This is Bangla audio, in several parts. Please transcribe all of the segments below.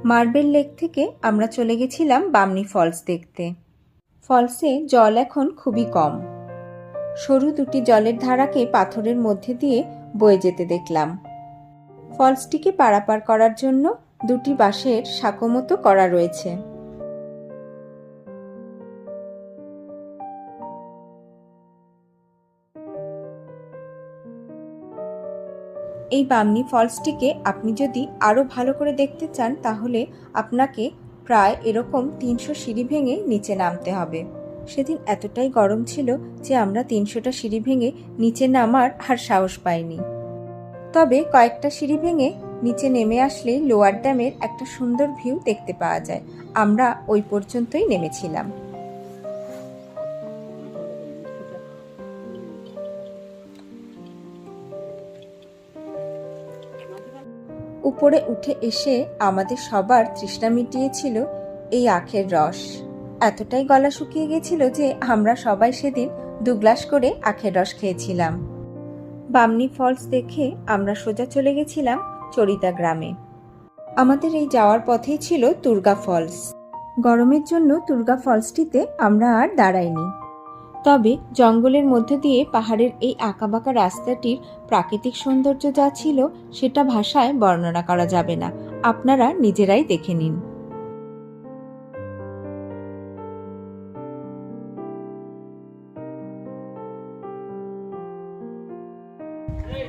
মার্বেল লেক থেকে আমরা চলে গেছিলাম বামনি ফলস দেখতে। ফলসে জল এখন খুবই কম। সরু দুটি জলের ধারাকে পাথরের মধ্যে দিয়ে বয়ে যেতে দেখলাম। ফলসটিকে পারাপার করার জন্য দুটি বাঁশের সাঁকো মতো করা রয়েছে। এই বামনি ফলসটিকে আপনি যদি আরও ভালো করে দেখতে চান তাহলে আপনাকে প্রায় এরকম 300 সিঁড়ি ভেঙে নিচে নামতে হবে। সেদিন এতটাই গরম ছিল যে আমরা 300টা সিঁড়ি ভেঙে নিচে নামার আর সাহস পাইনি। তবে কয়েকটা সিঁড়ি ভেঙে নিচে নেমে আসলে লোয়ার ড্যামের একটা সুন্দর ভিউ দেখতে পাওয়া যায়। আমরা ওই পর্যন্তই নেমেছিলাম। উপরে উঠে এসে আমাদের সবার তৃষ্ণা মিটিয়েছিল এই আখের রস। এতটাই গলা শুকিয়ে গেছিল যে আমরা সবাই সেদিন 2 গ্লাস করে আখের রস খেয়েছিলাম। বামনি ফলস দেখে আমরা সোজা চলে গেছিলাম চরিতা গ্রামে। আমাদের এই যাওয়ার পথেই ছিল তুর্গা ফলস। গরমের জন্য তুর্গা ফলসটিতে আমরা আর দাঁড়াইনি। তবে জঙ্গলের মধ্যে দিয়ে পাহাড়ের এই আঁকাবাঁকা রাস্তাটির প্রাকৃতিক সৌন্দর্য যা ছিল সেটা ভাষায় বর্ণনা করা যাবে না। আপনারা নিজেরাই দেখে নিন।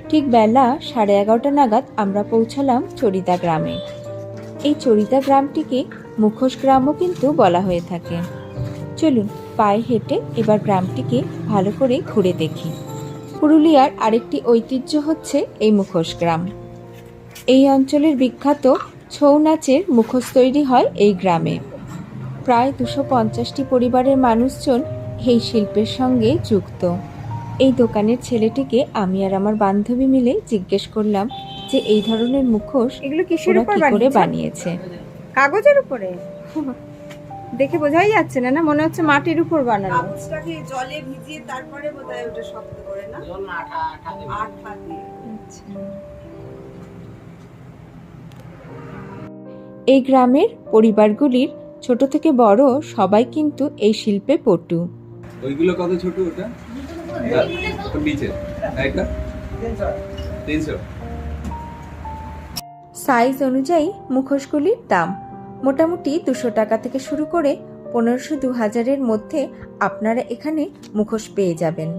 ঠিক বেলা 11:30 নাগাদ আমরা পৌঁছালাম চরিতা গ্রামে। এই চরিতা গ্রামটিকে মুখোশ গ্রামও কিন্তু বলা হয়ে থাকে। চলুন পায়ে হেঁটে এবার গ্রামটিকে ভালো করে ঘুরে দেখি। পুরুলিয়ার আরেকটি ঐতিহ্য হচ্ছে এই মুখোশ গ্রাম। এই অঞ্চলের বিখ্যাত ছৌ নাচের মুখোশ তৈরি হয় এই গ্রামে। প্রায় 250টি পরিবারের মানুষজন এই শিল্পের সঙ্গে যুক্ত। এই দোকানের ছেলেটিকে আমি আর আমার বান্ধবী মিলে জিজ্ঞেস করলাম যে এই ধরনের মুখোশ এগুলো কিসের উপর করে বানিয়েছে। কাগজের উপরে দেখে বোঝাই যাচ্ছে না, না মনে হচ্ছে মাটির উপর বানানো। কাগজটাকে জলে ভিজিয়ে তারপরে বোধহয় ওটা শক্ত করে না আঠা দিয়ে। এই গ্রামের পরিবারগুলির ছোট থেকে বড় সবাই কিন্তু এই শিল্পে পটু। ওইগুলো কত ছোট? ওটা নিচে এটা 300। সাইজ অনুযায়ী মুখোশগুলির দাম মোটামুটি 200 টাকা থেকে শুরু করে 1500-2000-এর মধ্যে আপনারা এখানে মুখোশ পেয়ে যাবেন।